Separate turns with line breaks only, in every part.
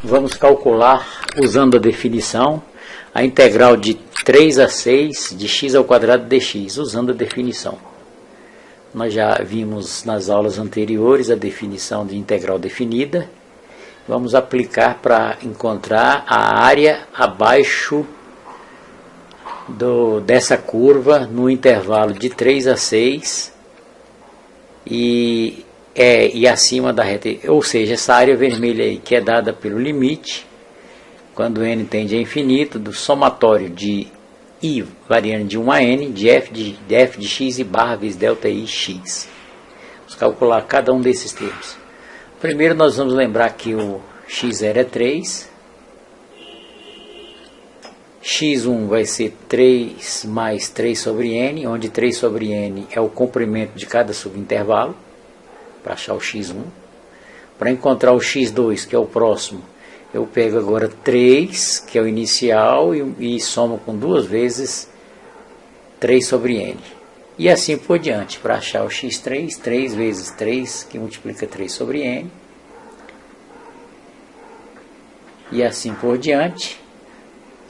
Vamos calcular, usando a definição, a integral de 3 a 6 de x ao quadrado dx, usando a definição. Nós já vimos nas aulas anteriores a definição de integral definida. Vamos aplicar para encontrar a área abaixo dessa curva no intervalo de 3 a 6 e acima da reta, ou seja, essa área vermelha aí que é dada pelo limite, quando n tende a infinito, do somatório de i variando de 1 a n, de f de x e barra vezes delta i x. Vamos calcular cada um desses termos. Primeiro nós vamos lembrar que o x0 é 3, x1 vai ser 3 mais 3 sobre n, onde 3 sobre n é o comprimento de cada subintervalo, para achar o x1. Para encontrar o x2, que é o próximo, eu pego agora 3, que é o inicial, e somo com 2 vezes 3 sobre n. E assim por diante, para achar o x3, 3 vezes 3, que multiplica 3 sobre n. E assim por diante.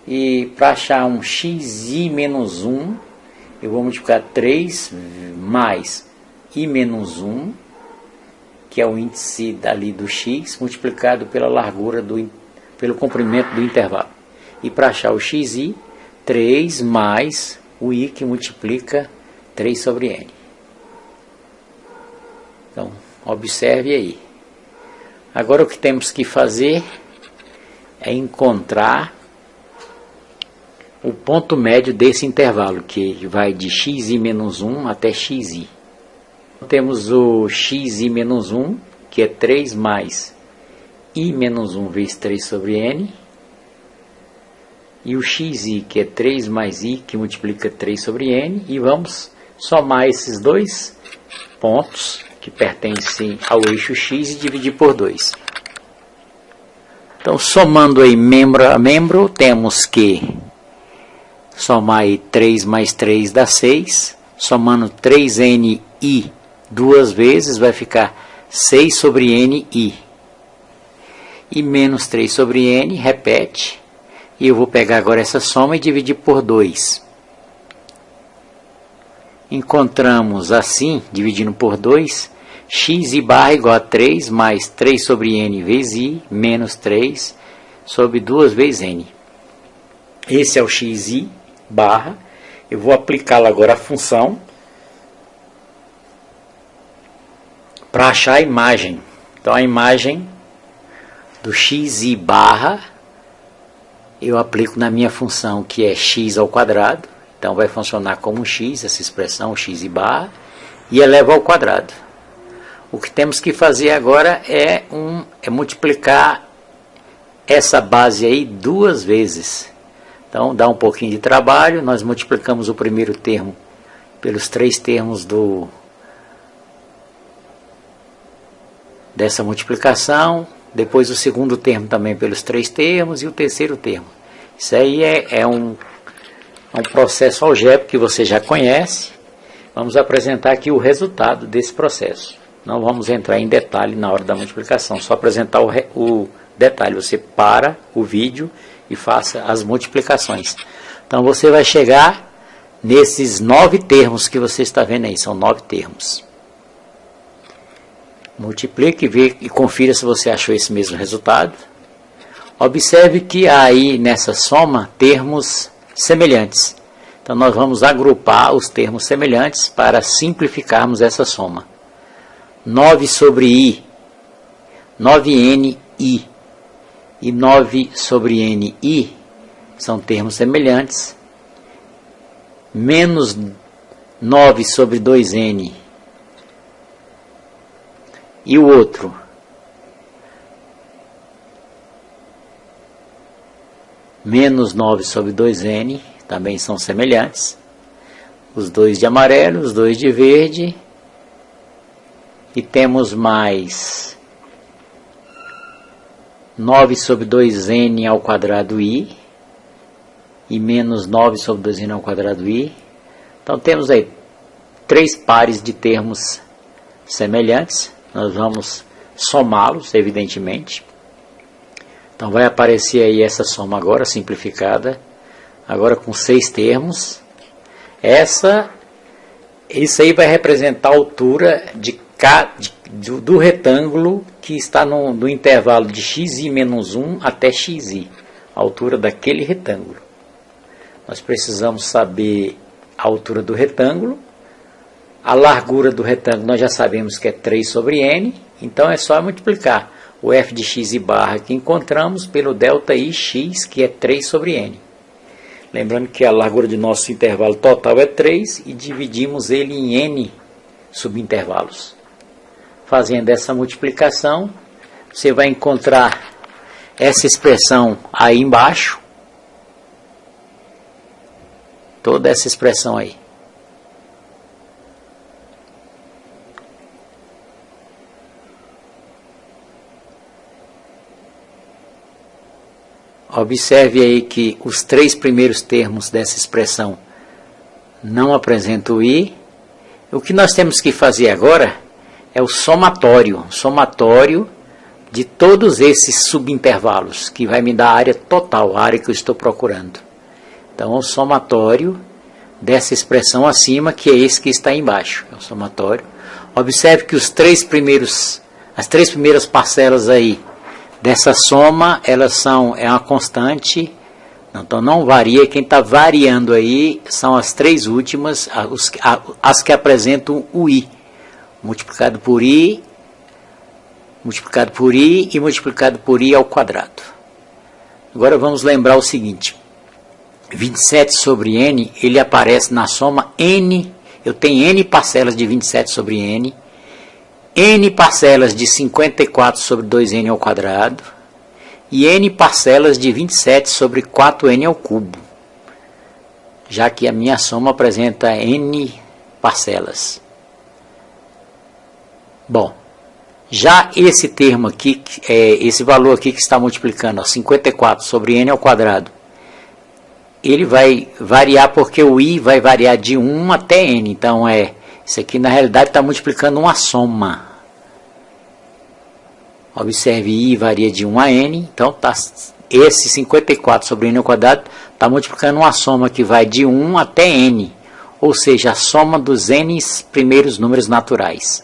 E para achar um xi menos 1, eu vou multiplicar 3 mais i menos 1, que é o índice dali do x, multiplicado pela largura, pelo comprimento do intervalo. E para achar o xi, 3 mais o i, que multiplica 3 sobre n. Então, observe aí. Agora o que temos que fazer é encontrar o ponto médio desse intervalo, que vai de xi menos 1 até xi. Temos o xi menos 1, que é 3 mais i menos 1 vezes 3 sobre n. E o xi, que é 3 mais i, que multiplica 3 sobre n. E vamos somar esses dois pontos, que pertencem ao eixo x, e dividir por 2. Então, somando aí membro a membro, temos que somar aí 3 mais 3 dá 6. Somando 3ni duas vezes, vai ficar 6 sobre ni. E menos 3 sobre n, repete. E eu vou pegar agora essa soma e dividir por 2. Encontramos assim, dividindo por 2, x e barra igual a 3 mais 3 sobre n vezes i, menos 3 sobre 2 vezes n. Esse é o xi barra. Eu vou aplicá-lo agora à função para achar a imagem. Então a imagem do xi barra eu aplico na minha função, que é x ao quadrado. Então vai funcionar como x, essa expressão, xi barra, e eleva ao quadrado. O que temos que fazer agora é multiplicar essa base aí 2 vezes. Então dá um pouquinho de trabalho. Nós multiplicamos o primeiro termo pelos 3 termos dessa multiplicação. Depois o segundo termo também pelos 3 termos e o terceiro termo. Isso aí é um processo algébrico que você já conhece. Vamos apresentar aqui o resultado desse processo. Não vamos entrar em detalhe na hora da multiplicação, só apresentar o detalhe. Você para o vídeo e faça as multiplicações. Então você vai chegar nesses 9 termos que você está vendo aí, são 9 termos. Multiplique e confira se você achou esse mesmo resultado. Observe que há aí nessa soma termos semelhantes. Então nós vamos agrupar os termos semelhantes para simplificarmos essa soma. 9 sobre i, 9ni e 9 sobre ni são termos semelhantes. Menos 9 sobre 2n e o outro menos 9 sobre 2n também são semelhantes. Os dois de amarelo, os dois de verde. E temos mais 9 sobre 2n ao quadrado i e menos 9 sobre 2n ao quadrado i. Então temos aí 3 pares de termos semelhantes. Nós vamos somá-los, evidentemente. Então vai aparecer aí essa soma agora, simplificada, agora com 6 termos. Isso aí vai representar a altura do retângulo que está no intervalo de xi menos 1 até xi, a altura daquele retângulo. Nós precisamos saber a altura do retângulo, a largura do retângulo nós já sabemos que é 3 sobre n, então é só multiplicar o f de x e barra que encontramos pelo delta i x, que é 3 sobre n. Lembrando que a largura de nosso intervalo total é 3 e dividimos ele em n subintervalos. Fazendo essa multiplicação, você vai encontrar essa expressão aí embaixo, toda essa expressão aí. Observe aí que os 3 primeiros termos dessa expressão não apresentam o i. O que nós temos que fazer agora é o somatório de todos esses subintervalos, que vai me dar a área total, a área que eu estou procurando. Então, o somatório dessa expressão acima, que é esse que está embaixo, é o somatório. Observe que as 3 primeiras parcelas aí dessa soma, é uma constante, então não varia. Quem está variando aí são as 3 últimas, as que apresentam o i, multiplicado por i e multiplicado por i ao quadrado. Agora vamos lembrar o seguinte: 27 sobre n, ele aparece na soma n, eu tenho n parcelas de 27 sobre n parcelas de 54 sobre 2n ao quadrado e n parcelas de 27 sobre 4n ao cubo, já que a minha soma apresenta n parcelas. Bom, já esse termo aqui, esse valor aqui que está multiplicando, 54 sobre n ao quadrado, ele vai variar porque o i vai variar de 1 até n, então isso aqui na realidade está multiplicando uma soma. Observe, i varia de 1 a n, então esse 54 sobre n ao quadrado está multiplicando uma soma que vai de 1 até n, ou seja, a soma dos n primeiros números naturais.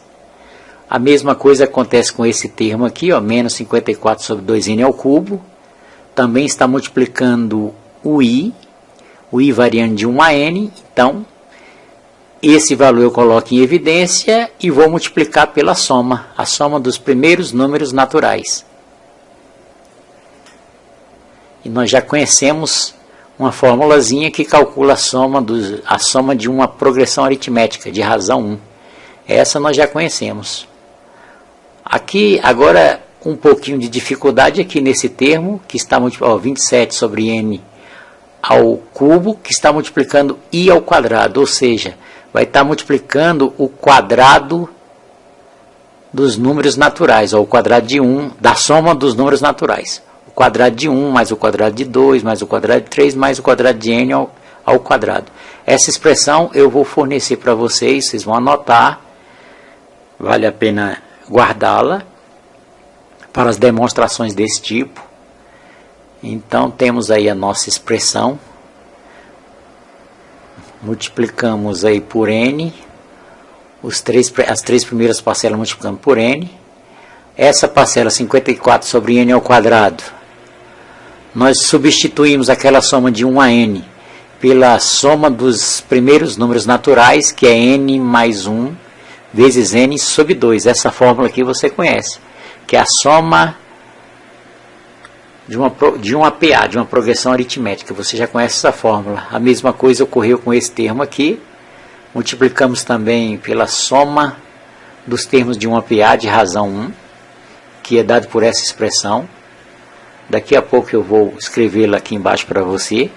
A mesma coisa acontece com esse termo aqui, ó, menos 54 sobre 2n ao cubo, também está multiplicando o i variando de 1 a n, então esse valor eu coloco em evidência e vou multiplicar pela soma, a soma dos primeiros números naturais. E nós já conhecemos uma formulazinha que calcula a soma de uma progressão aritmética de razão 1. Essa nós já conhecemos. Aqui, agora, um pouquinho de dificuldade aqui nesse termo, que está multiplicando 27 sobre n ao cubo, que está multiplicando i ao quadrado, ou seja, vai estar multiplicando o quadrado dos números naturais, ou o quadrado de 1, da soma dos números naturais. O quadrado de 1 mais o quadrado de 2, mais o quadrado de 3, mais o quadrado de n ao quadrado. Essa expressão eu vou fornecer para vocês, vocês vão anotar, vale a pena guardá-la para as demonstrações desse tipo. Então temos aí a nossa expressão, multiplicamos aí por n, as 3 primeiras parcelas multiplicando por n, essa parcela 54 sobre n ao quadrado, nós substituímos aquela soma de 1 a n pela soma dos primeiros números naturais, que é n mais 1 vezes n sobre 2, essa fórmula aqui você conhece, que é a soma de uma PA, de uma progressão aritmética. Você já conhece essa fórmula. A mesma coisa ocorreu com esse termo aqui. Multiplicamos também pela soma dos termos de uma PA de razão 1, que é dado por essa expressão. Daqui a pouco eu vou escrevê-la aqui embaixo para você.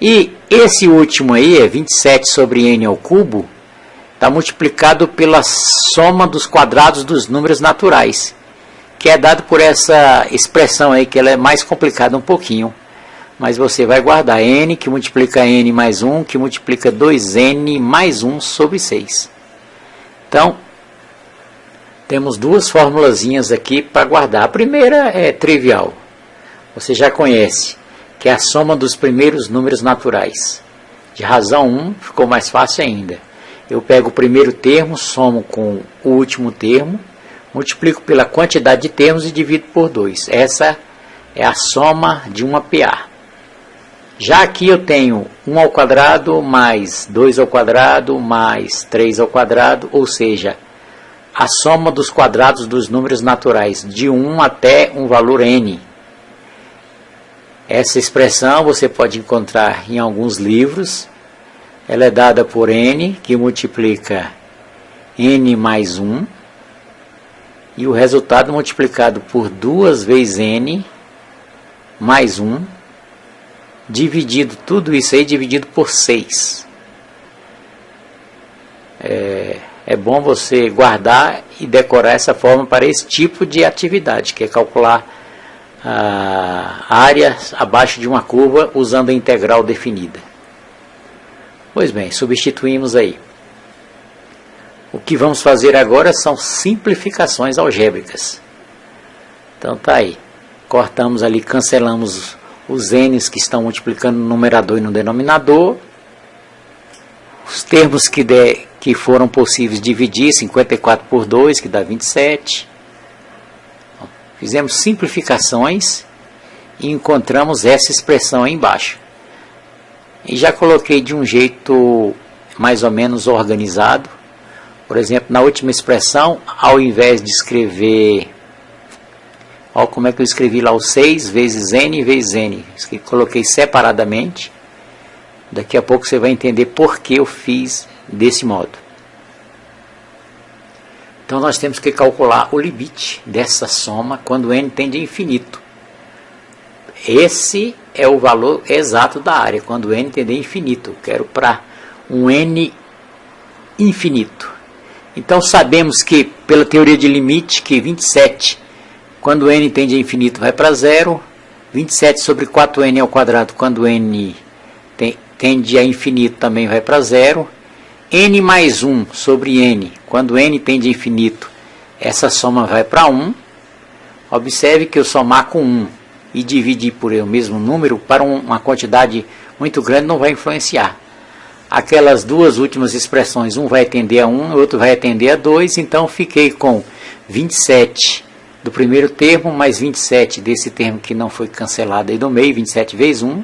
E esse último aí, 27 sobre n ao cubo, está multiplicado pela soma dos quadrados dos números naturais, que é dado por essa expressão aí, que ela é mais complicada um pouquinho, mas você vai guardar n, que multiplica n mais 1, que multiplica 2n mais 1 sobre 6. Então, temos duas formulazinhas aqui para guardar. A primeira é trivial, você já conhece, que é a soma dos primeiros números naturais. De razão 1 ficou mais fácil ainda. Eu pego o primeiro termo, somo com o último termo, multiplico pela quantidade de termos e divido por 2. Essa é a soma de uma PA. Já aqui eu tenho 1 ao quadrado mais 2 ao quadrado mais 3 ao quadrado, ou seja, a soma dos quadrados dos números naturais, de 1 até um valor n. Essa expressão você pode encontrar em alguns livros. Ela é dada por n, que multiplica n mais 1, e o resultado multiplicado por 2 vezes n mais 1, dividido, tudo isso aí dividido por 6. É bom você guardar e decorar essa forma para esse tipo de atividade, que é calcular a área abaixo de uma curva usando a integral definida. Pois bem, substituímos aí. O que vamos fazer agora são simplificações algébricas. Então tá aí. Cortamos ali, cancelamos os n's que estão multiplicando no numerador e no denominador. Os termos que foram possíveis dividir, 54 por 2, que dá 27. Fizemos simplificações e encontramos essa expressão aí embaixo. E já coloquei de um jeito mais ou menos organizado. Por exemplo, na última expressão, ao invés de escrever... Olha como é que eu escrevi lá o 6 vezes n vezes n. Coloquei separadamente. Daqui a pouco você vai entender por que eu fiz desse modo. Então nós temos que calcular o limite dessa soma quando n tende a infinito. Esse é o valor exato da área, quando n tende a infinito. Eu quero para um n infinito. Então sabemos que, pela teoria de limite, que 27, quando n tende a infinito, vai para zero. 27 sobre 4n ao quadrado, quando n tende a infinito, também vai para zero. N mais 1 sobre n, quando n tende a infinito, essa soma vai para 1. Observe que eu somar com 1 e dividir por o mesmo número para uma quantidade muito grande não vai influenciar. Aquelas duas últimas expressões, um vai tender a 1, o outro vai tender a 2, então fiquei com 27 do primeiro termo, mais 27 desse termo que não foi cancelado aí do meio, 27 vezes 1,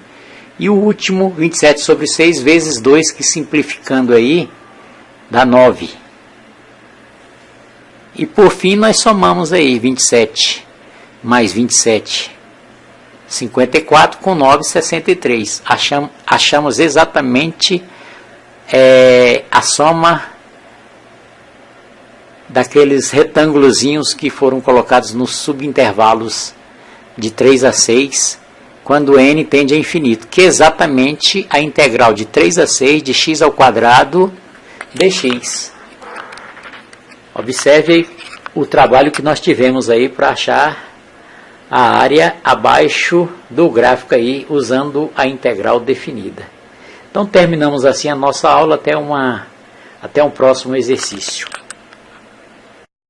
e o último, 27 sobre 6 vezes 2, que simplificando aí, dá 9. E por fim nós somamos aí 27 mais 27, 54 com 9, 63. Achamos exatamente a soma daqueles retângulozinhos que foram colocados nos subintervalos de 3 a 6, quando n tende a infinito, que é exatamente a integral de 3 a 6 de x ao quadrado dx. Observe o trabalho que nós tivemos aí para achar a área abaixo do gráfico aí, usando a integral definida. Então terminamos assim a nossa aula, até um próximo exercício.